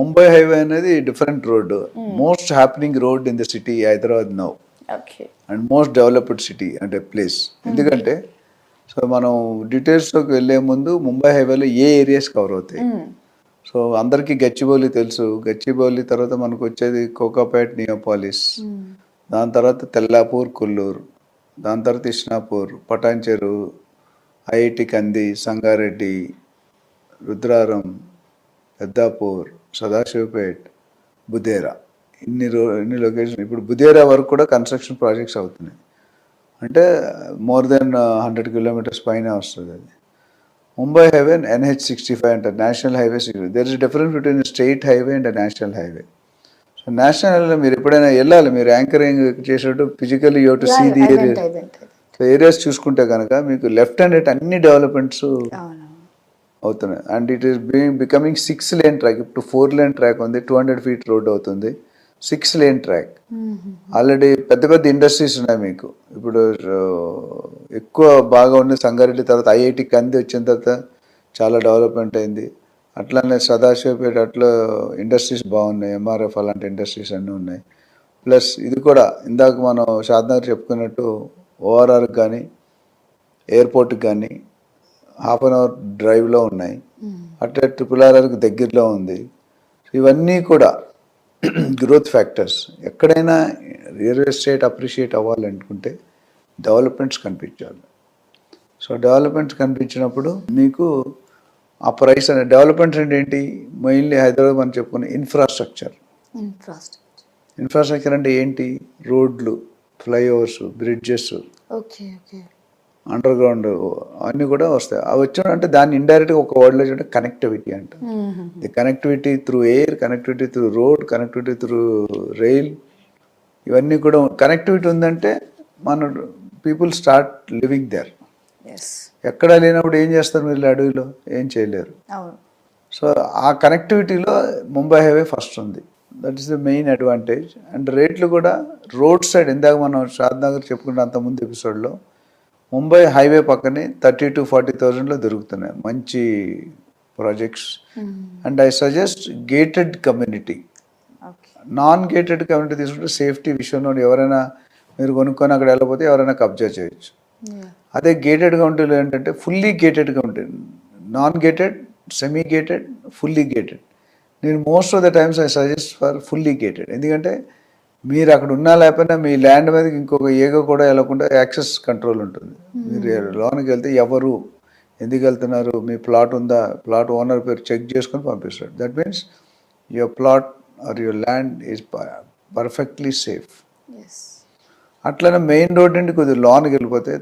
Mumbai highway అనేది different road, most happening road in the city Hyderabad now, and most developed city అంటే place. ఎందుకంటే so మనం డీటెయిల్స్లోకి వెళ్ళే ముందు ముంబై హైవేలో ఏ ఏరియాస్ కవర్ అవుతాయి. సో అందరికీ గచ్చిబౌలి తెలుసు, గచ్చిబౌలి తర్వాత మనకు వచ్చేది కోకాపేట్, నియోపాలిస్, దాని తర్వాత తెల్లాపూర్, కొల్లూరు, దాని తర్వాత ఇష్నాపూర్, పటాన్చెరు, ఐఐటి కంది, సంగారెడ్డి, రుద్రారం, పెద్దాపూర్, సదాశివపేట్, బుదేరా, ఇన్ని లొకేషన్. ఇప్పుడు బుదేరా వరకు కూడా కన్స్ట్రక్షన్ ప్రాజెక్ట్స్ అవుతున్నాయి. అంటే మోర్ దెన్ 100 కిలోమీటర్స్ పైన వస్తుంది అది. ముంబై హైవే NH65 అంటారు, national highway 60. There is difference between state highway and national highway. So national హైవేలో మీరు ఎప్పుడైనా వెళ్ళాలి, మీరు యాంకరింగ్ చేసినట్టు physically you to see the area. So areas చూసుకుంటే కనుక మీకు లెఫ్ట్ అండ్ రైట్ అన్ని డెవలప్మెంట్స్ అవుతున్నాయి. And it is becoming 6 lane track. ఇప్పుడు 4 lane ట్రాక్ ఉంది, 200 feet రోడ్ అవుతుంది, 6 lane ట్రాక్. ఆల్రెడీ పెద్ద పెద్ద ఇండస్ట్రీస్ ఉన్నాయి మీకు. ఇప్పుడు ఎక్కువ బాగా ఉంది సంగారెడ్డి, తర్వాత ఐఐటి కంది వచ్చిన తర్వాత చాలా డెవలప్మెంట్ అయింది. అట్లానే సదాశివపేట అట్లా ఇండస్ట్రీస్ బాగున్నాయి, ఎంఆర్ఎఫ్ అలాంటి ఇండస్ట్రీస్ అన్నీ ఉన్నాయి. ప్లస్ ఇది కూడా ఇందాక మనం షాద్నగర్ చెప్పుకున్నట్టు ఓఆర్ఆర్ కానీ ఎయిర్పోర్ట్కి కానీ 1/2 hour డ్రైవ్లో ఉన్నాయి. అట్లా RRRకి దగ్గరలో ఉంది. ఇవన్నీ కూడా గ్రోత్ ఫ్యాక్టర్స్. ఎక్కడైనా రియల్ ఎస్టేట్ అప్రిషియేట్ అవ్వాలనుకుంటే డెవలప్మెంట్స్ కనిపించాలి. సో డెవలప్మెంట్స్ కనిపించినప్పుడు మీకు ఆ ప్రైస్ అనే డెవలప్మెంట్స్ అంటే ఏంటి, మెయిన్లీ హైదరాబాద్ మనం చెప్పుకునే ఇన్ఫ్రాస్ట్రక్చర్ అంటే ఏంటి, రోడ్లు, ఫ్లైఓవర్స్, బ్రిడ్జెస్, అండర్ గ్రౌండ్ అన్నీ కూడా వస్తాయి. అవి వచ్చాడంటే దాన్ని ఇండైరెక్ట్గా ఒక వర్డ్లో చూడండి కనెక్టివిటీ అంట. The connectivity through air, connectivity through road, connectivity through rail, ఇవన్నీ కూడా కనెక్టివిటీ ఉందంటే మన పీపుల్ స్టార్ట్ లివింగ్ దేర్. ఎక్కడ లేనప్పుడు ఏం చేస్తారు మీరు అడవిలో, ఏం చేయలేరు. సో ఆ కనెక్టివిటీలో ముంబై హైవే ఫస్ట్ ఉంది. That is the main advantage. And రేట్లు కూడా రోడ్ సైడ్, ఇందాక మనం షాద్నగర్ చెప్పుకుంటే అంతకుముందు ఎపిసోడ్లో, ముంబై హైవే పక్కనే 30,000 to 40,000 దొరుకుతున్నాయి మంచి projects. And I suggest gated community. Non gated community తీసుకుంటే సేఫ్టీ విషయంలో ఎవరైనా మీరు కొనుక్కొని అక్కడ వెళ్ళకపోతే ఎవరైనా కబ్జా చేయొచ్చు. అదే గేటెడ్ కమ్యూనిటీలో ఏంటంటే ఫుల్లీ గేటెడ్గా ఉంటుంది, non gated, semi gated, fully gated. నేను most of the times I suggest for fully gated. ఎందుకంటే మీరు అక్కడ ఉన్నా లేకపోయినా మీ ల్యాండ్ మీదకి ఇంకొక ఏగో కూడా వెళ్ళకుండా యాక్సెస్ కంట్రోల్ ఉంటుంది. మీరు లోనికి వెళ్తే ఎవరు, ఎందుకు వెళ్తున్నారు, మీ ప్లాట్ ఉందా, ప్లాట్ ఓనర్ పేరు చెక్ చేసుకొని పంపిస్తాడు. That means your plot or your land is perfectly safe. అట్లనే మెయిన్ రోడ్ నుండి కొద్దిగా లోనికి వెళ్ళిపోతే